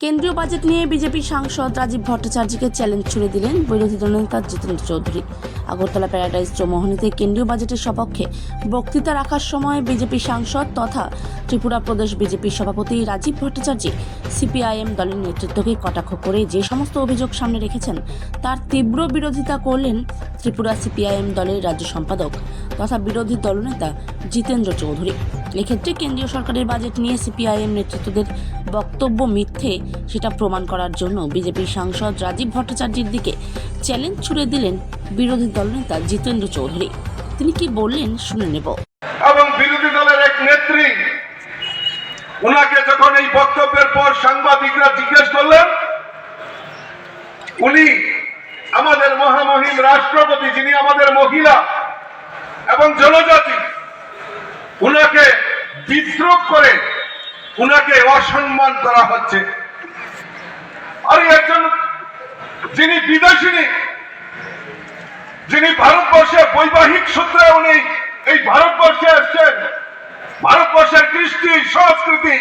কেন্দ্রীয় বাজেট নিয়ে বিজেপি সাংসদ রাজীব ভট্টাচার্যকে চ্যালেঞ্জ ছুড়ে দিলেন বিরোধী দলনেতা জিতেন্দ্র চৌধুরী। আগরতলা প্যারাডাইজ চৌমোহনীতে কেন্দ্রীয় বাজেটের সপক্ষে বক্তৃতা রাখার সময় বিজেপি সাংসদ তথা ত্রিপুরা প্রদেশ বিজেপির সভাপতি রাজীব ভট্টাচার্য সিপিআইএম দলের নেতৃত্বকে কটাক্ষ করে যে সমস্ত অভিযোগ সামনে রেখেছেন তার তীব্র বিরোধিতা করলেন ত্রিপুরা সিপিআইএম দলের রাজ্য সম্পাদক তথা বিরোধী দলনেতা জিতেন্দ্র চৌধুরী। এক্ষেত্রে কেন্দ্রীয় সরকারের বাজেট নিয়ে সিপিআইএম নেতৃত্বদের বক্তব্য মিথ্যে সেটা প্রমাণ করার জন্য বিজেপি সাংসদ রাজীব ভট্টাচার্যের দিকে চ্যালেঞ্জ ছুড়ে দিলেন বিরোধী দলনেতা জিতেন্দ্র চৌধুরী। তিনি কি বললেন শুনে নেব। এবং বিরোধী দলের এক নেত্রী উনাকে যখন এই বক্তব্যের পর সাংবাদিকরা জিজ্ঞেস করলেন, উনি আমাদের মহামহিম রাষ্ট্রপতি, যিনি আমাদের মহিলা এবং জনজাতি, উনাকে বিদ্রুপ করে উনাকে অসম্মান করা হচ্ছে। আর একজন যিনি বিদেশিনী, যিনি ভারতবর্ষে বৈবাহিক সূত্রে উনি এই ভারতবর্ষে এসছেন, ভারতবর্ষের কৃষ্টি সংস্কৃতি,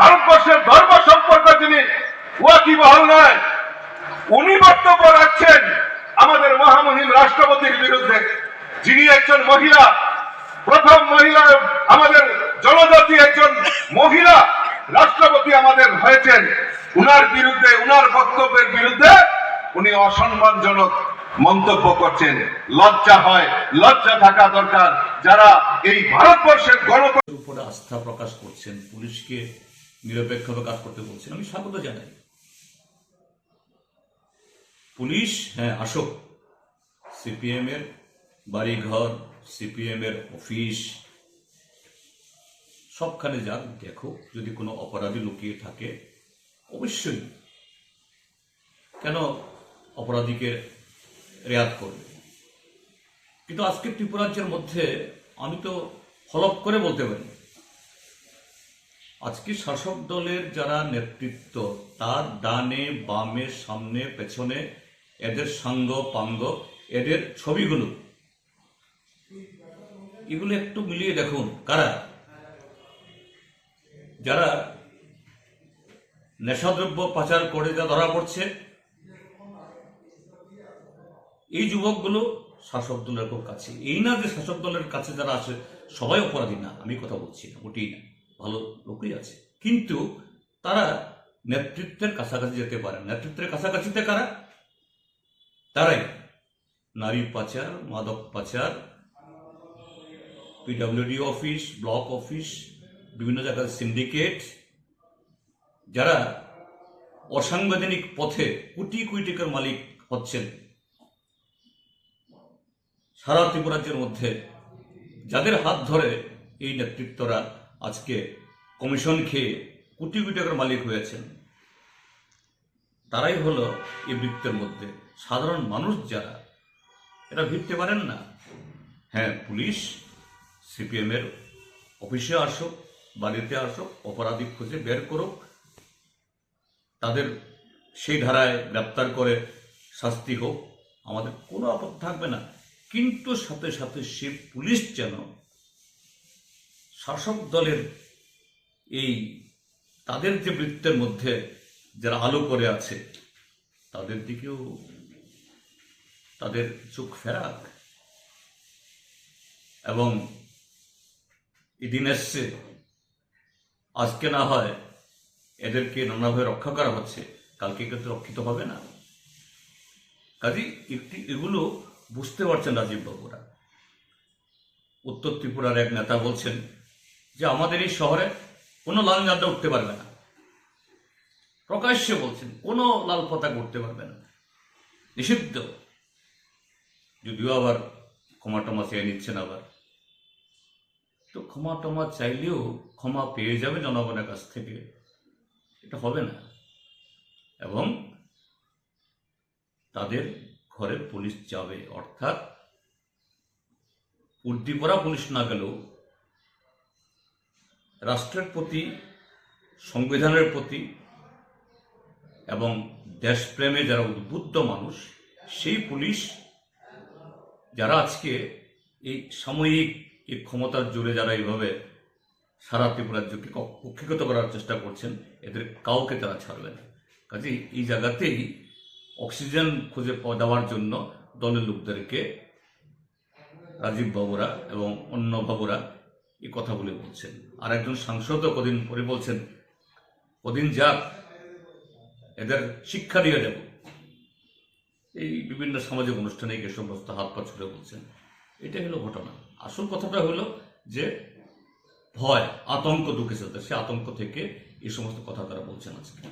ভারতবর্ষের ধর্ম সম্পর্কে যিনি ওয়াকিবহাল নয়, উনি বক্তব্য রাখছেন আমাদের মহামহিম রাষ্ট্রপতির বিরুদ্ধে, যিনি একজন মহিলা, প্রথম মহিলা, আমাদের জনজাতি একজন মহিলা রাষ্ট্রপতি আমাদের হয়েছেন। উনার বিরুদ্ধে, উনার বক্তব্যের বিরুদ্ধে উনি অসম্মানজনক মন্তব্য করছেন। লজ্জা হয়, লজ্জা থাকা দরকার যারা এই ভারতবর্ষের গণতন্ত্রের উপরে আস্থা প্রকাশ করছেন, পুলিশকে নিরপেক্ষভাবে কাজ করতে বলছেন। আমি স্বাগত জানাই। পুলিশ হ্যাঁ আসুক, সিপিএম এর বাড়িঘর, সিপিএম এর অফিস, সবখানে যাক, দেখো যদি কোনো অপরাধী লুকিয়ে থাকে অবশ্যই কেন অপরাধীকে রেয়াত করবে। কিন্তু আজকে ত্রিপুরাজ্যের মধ্যে আমি তো হলপ করে বলতে পারি, আজকে শাসক দলের যারা নেতৃত্ব, তার ডানে বামে সামনে পেছনে এদের সাঙ্গ পাঙ্গ, এদের ছবিগুলো, এগুলো একটু মিলিয়ে দেখুন কারা, যারা নেশাদ্রব্য পাচার করে যা ধরা পড়ছে, এই যুবকগুলো শাসক দলের খুব কাছে। এই না যে শাসক দলের কাছে যারা আছে সবাই অপরাধী, না, আমি কথা বলছি না, ওটাই না, ভালো লোকই আছে, কিন্তু তারা নেতৃত্বের কাছাকাছি যেতে পারে। নেতৃত্বের কাছাকাছিতে কারা? তারাই নারী পাচার, মাদক পাচার, পিডব্লিউডি অফিস, ব্লক অফিস, বিভিন্ন জায়গায় সিন্ডিকেট, যারা অসাংবিধানিক পথে কোটি কোটি টাকার মালিক হচ্ছেন। সারা ত্রিপুরাজ্যের মধ্যে যাদের হাত ধরে এই নেতৃত্বরা আজকে কমিশন খেয়ে কোটি কোটি টাকার মালিক হয়েছেন, তারাই হলো এই বৃত্তের মধ্যে। সাধারণ মানুষ যারা, এরা ভিড়তে পারেন না। হ্যাঁ, পুলিশ সিপিএম এর অফিসে আসুক, বাড়িতে আসুক, অপরাধী খুঁজে বের করুক, তাদের সেই ধারায় গ্রেপ্তার করে শাস্তি হোক, আমাদের কোনো আপত্তি থাকবে না। কিন্তু সাথে সাথে সে পুলিশ যেন শাসক দলের এই তাদের যে বৃত্তের মধ্যে যারা আলো করে আছে, তাদের দিকেও তাদের চোখ ফেরাক। এবং এদিন এসছে, আজকে না হয় এদেরকে নানাভাবে রক্ষা করা হচ্ছে, কালকে কিন্তু রক্ষিত হবে না। কাজে এগুলো বুঝতে পারছেন রাজীব বাবুরা। উত্তর ত্রিপুরার এক নেতা বলছেন যে আমাদের এই শহরে কোনো লাল ঝান্ডা উঠতে পারবে না, প্রকাশ্যে বলছেন কোনো লাল পতাকা উঠতে পারবে না, নিষিদ্ধ। যদিও আবার ক্ষমা টমা চেয়ে নিচ্ছেন আবার, তো ক্ষমা টমা চাইলেও ক্ষমা পেয়ে যাবে জনগণের কাছ থেকে, এটা হবে না। এবং তাদের ঘরে পুলিশ যাবে, অর্থাৎ উর্দিপরা পুলিশ না গেলেও রাষ্ট্রের প্রতি, সংবিধানের প্রতি এবং দেশপ্রেমে যারা উদ্বুদ্ধ মানুষ, সেই পুলিশ যারা আজকে এই সাময়িক এই ক্ষমতার জোরে যারা এইভাবে সারা ত্রিপুরা রাজ্যকে কক্ষিগত করার চেষ্টা করছেন, এদের কাউকে তারা ছাড়বে না। কাজেই এই জায়গাতেই অক্সিজেন খুঁজে দেওয়ার জন্য দলের লোকদেরকে রাজীব বাবুরা এবং অন্য বাবুরা এই কথাগুলি বলছেন। আর একজন সাংসদও কদিন পরে বলছেন, কদিন যাক এদের শিক্ষা দিয়ে দেব। এই বিভিন্ন সামাজিক অনুষ্ঠানে এই সমস্ত হাত পা ছুড়ে বলছেন। এটাই হলো ঘটনা। আসল কথাটা হলো যে ভয়, আতঙ্ক ঢুকেছে, সে আতঙ্ক থেকে এই সমস্ত কথা তারা বলছেন আজকে।